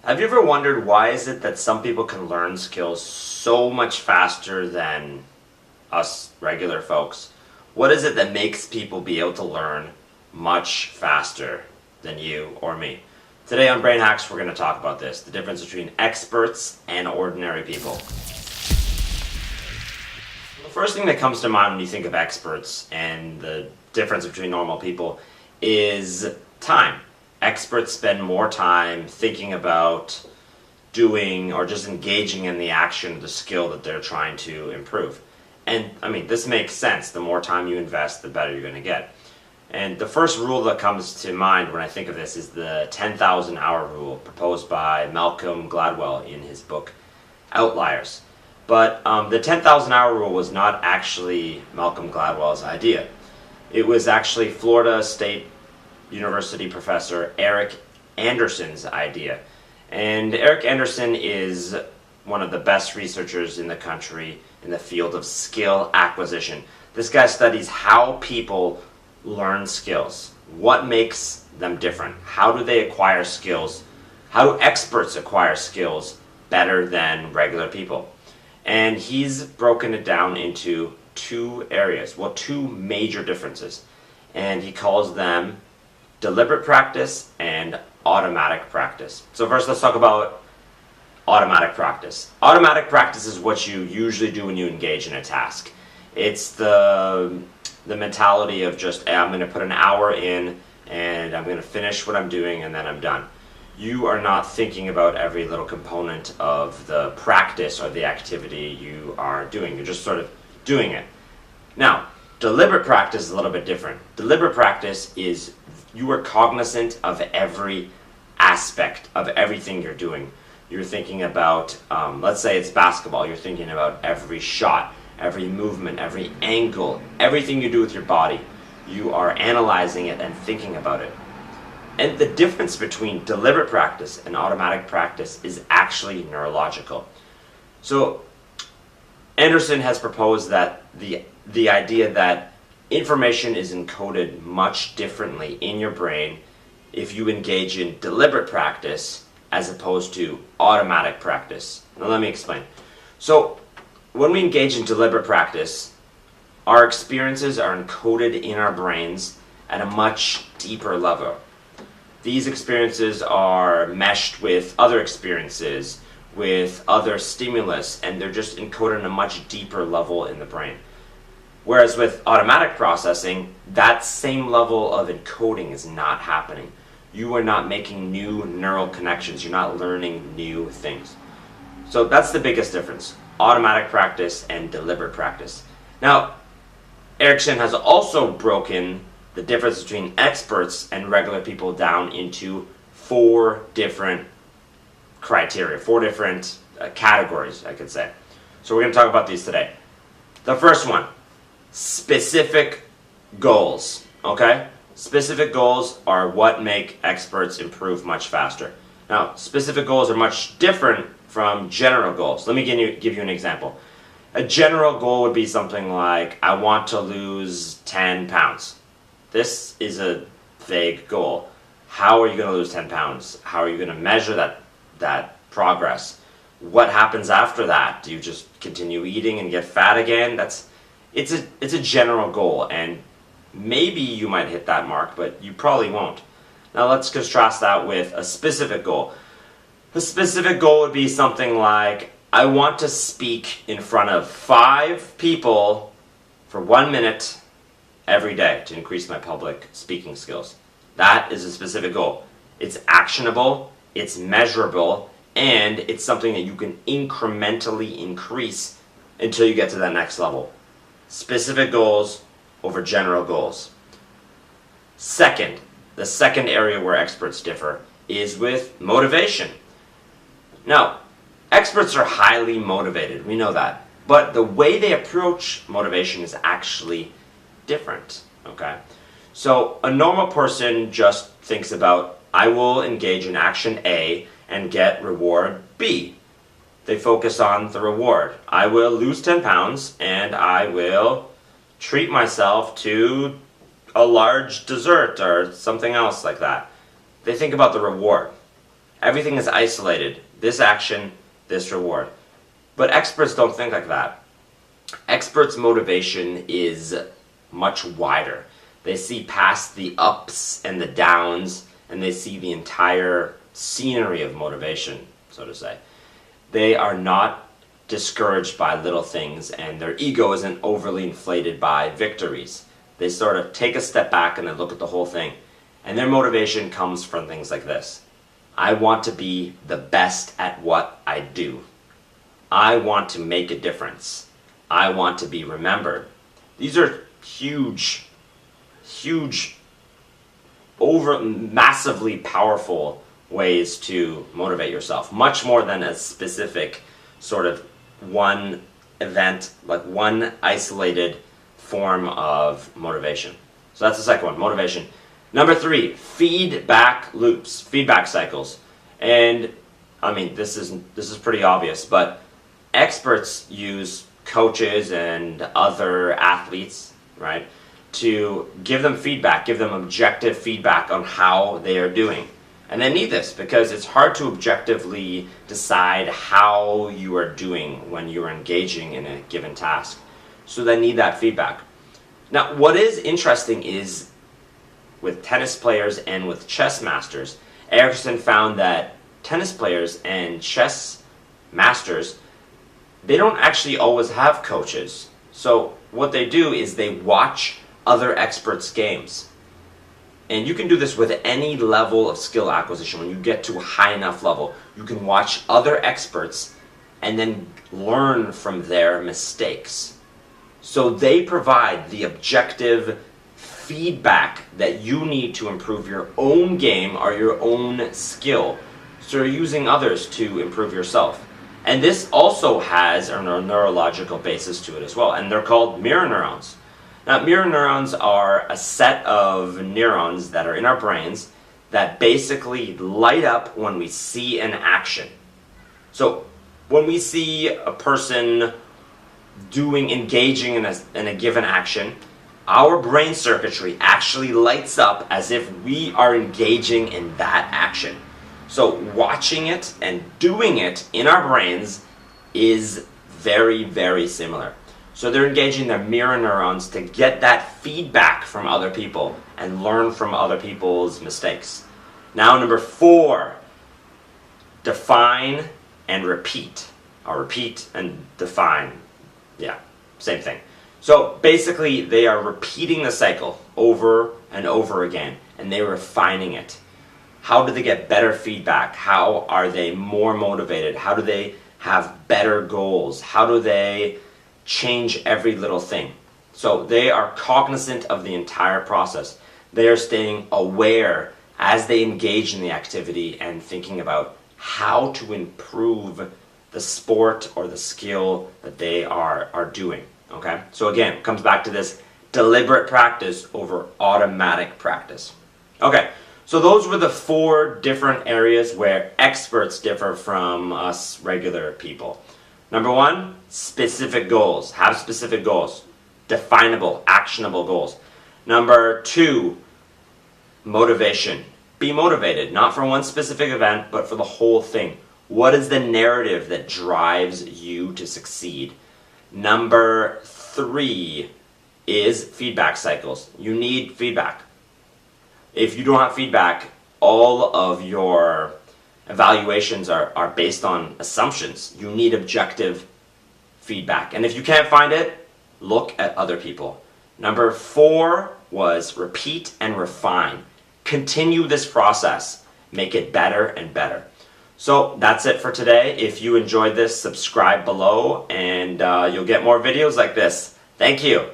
Have you ever wondered why is it that some people can learn skills so much faster than us regular folks? What is it that makes people be able to learn much faster than you or me? Today on Brain Hacks, we're going to talk about this, the difference between experts and ordinary people. The first thing that comes to mind when you think of experts and the difference between normal people is time. Experts spend more time thinking about doing or just engaging in the action of the skill that they're trying to improve. And I mean, this makes sense. The more time you invest, the better you're going to get. And the first rule that comes to mind when I think of this is the 10,000 hour rule proposed by Malcolm Gladwell in his book Outliers. But the 10,000 hour rule was not actually Malcolm Gladwell's idea. It was actually Florida State University professor Eric Anderson's idea. And Eric Anderson is one of the best researchers in the country in the field of skill acquisition. This guy studies how people learn skills. What makes them different? How do they acquire skills? How do experts acquire skills better than regular people? And he's broken it down into two areas, well, two major differences. And he calls them deliberate practice and automatic practice. So first let's talk about automatic practice. Automatic practice is what you usually do when you engage in a task. It's the mentality of just, hey, I'm going to put an hour in and I'm going to finish what I'm doing and then I'm done. You are not thinking about every little component of the practice or the activity you are doing. You're just sort of doing it. Now, deliberate practice is a little bit different. Deliberate practice is you are cognizant of every aspect of everything you're doing. You're thinking about, let's say it's basketball, you're thinking about every shot, every movement, every angle, everything you do with your body. You are analyzing it and thinking about it. And the difference between deliberate practice and automatic practice is actually neurological. So Anderson has proposed that the idea that information is encoded much differently in your brain if you engage in deliberate practice as opposed to automatic practice. Now let me explain. So when we engage in deliberate practice, our experiences are encoded in our brains at a much deeper level. These experiences are meshed with other experiences, with other stimulus, and they're just encoded on a much deeper level in the brain. Whereas with automatic processing, that same level of encoding is not happening. You are not making new neural connections. You're not learning new things. So that's the biggest difference, automatic practice and deliberate practice. Now, Erickson has also broken the difference between experts and regular people down into four different criteria, four different categories, I could say. So we're going to talk about these today. The first one, specific goals, okay? Specific goals are what make experts improve much faster. Now, specific goals are much different from general goals. Let me give you an example. A general goal would be something like, I want to lose 10 pounds. This is a vague goal. How are you going to lose 10 pounds? How are you going to measure that progress? What happens after that? Do you just continue eating and get fat again? It's a general goal, and maybe you might hit that mark, but you probably won't. Now let's contrast that with a specific goal. A specific goal would be something like, I want to speak in front of 5 people for 1 minute every day to increase my public speaking skills. That is a specific goal. It's actionable, it's measurable, and it's something that you can incrementally increase until you get to that next level. Specific goals over general goals. Second, the second area where experts differ is with motivation. Now, experts are highly motivated, we know that, but the way they approach motivation is actually different, okay? So a normal person just thinks about, I will engage in action A and get reward B. They focus on the reward. I will lose 10 pounds and I will treat myself to a large dessert or something else like that. They think about the reward. Everything is isolated. This action, this reward. But experts don't think like that. Experts' motivation is much wider. They see past the ups and the downs, and they see the entire scenery of motivation, so to say. They are not discouraged by little things, and their ego isn't overly inflated by victories. They sort of take a step back and then look at the whole thing. And their motivation comes from things like this. I want to be the best at what I do. I want to make a difference. I want to be remembered. These are huge, massively powerful ways to motivate yourself. Much more than a specific sort of one event, like one isolated form of motivation. So that's the second one, motivation. Number 3, feedback loops, feedback cycles. And I mean, this is pretty obvious, but experts use coaches and other athletes, right, to give them feedback, give them objective feedback on how they are doing. And they need this because it's hard to objectively decide how you are doing when you're engaging in a given task. So they need that feedback. Now, what is interesting is with tennis players and with chess masters, Ericsson found that tennis players and chess masters, they don't actually always have coaches. So what they do is they watch other experts' games. And you can do this with any level of skill acquisition. When you get to a high enough level, you can watch other experts and then learn from their mistakes. So they provide the objective feedback that you need to improve your own game or your own skill. So you're using others to improve yourself. And this also has a neurological basis to it as well, and they're called mirror neurons. Now, mirror neurons are a set of neurons that are in our brains that basically light up when we see an action. So when we see a person engaging in a given action, our brain circuitry actually lights up as if we are engaging in that action. So watching it and doing it in our brains is very, very similar. So they're engaging their mirror neurons to get that feedback from other people and learn from other people's mistakes. Now, number 4, define and repeat. Or repeat and define. Yeah, same thing. So basically, they are repeating the cycle over and over again, and they're refining it. How do they get better feedback? How are they more motivated? How do they have better goals? How do they change every little thing? So they are cognizant of the entire process. They are staying aware as they engage in the activity and thinking about how to improve the sport or the skill that they are doing. Okay? So again, it comes back to this deliberate practice over automatic practice. Okay, so those were the 4 different areas where experts differ from us regular people. Number 1, specific goals. Have specific goals. Definable, actionable goals. Number 2, motivation. Be motivated, not for one specific event, but for the whole thing. What is the narrative that drives you to succeed? Number 3 is feedback cycles. You need feedback. If you don't have feedback, all of your evaluations are based on assumptions. You need objective feedback. And if you can't find it, look at other people. Number 4 was repeat and refine. Continue this process. Make it better and better. So that's it for today. If you enjoyed this, subscribe below and you'll get more videos like this. Thank you.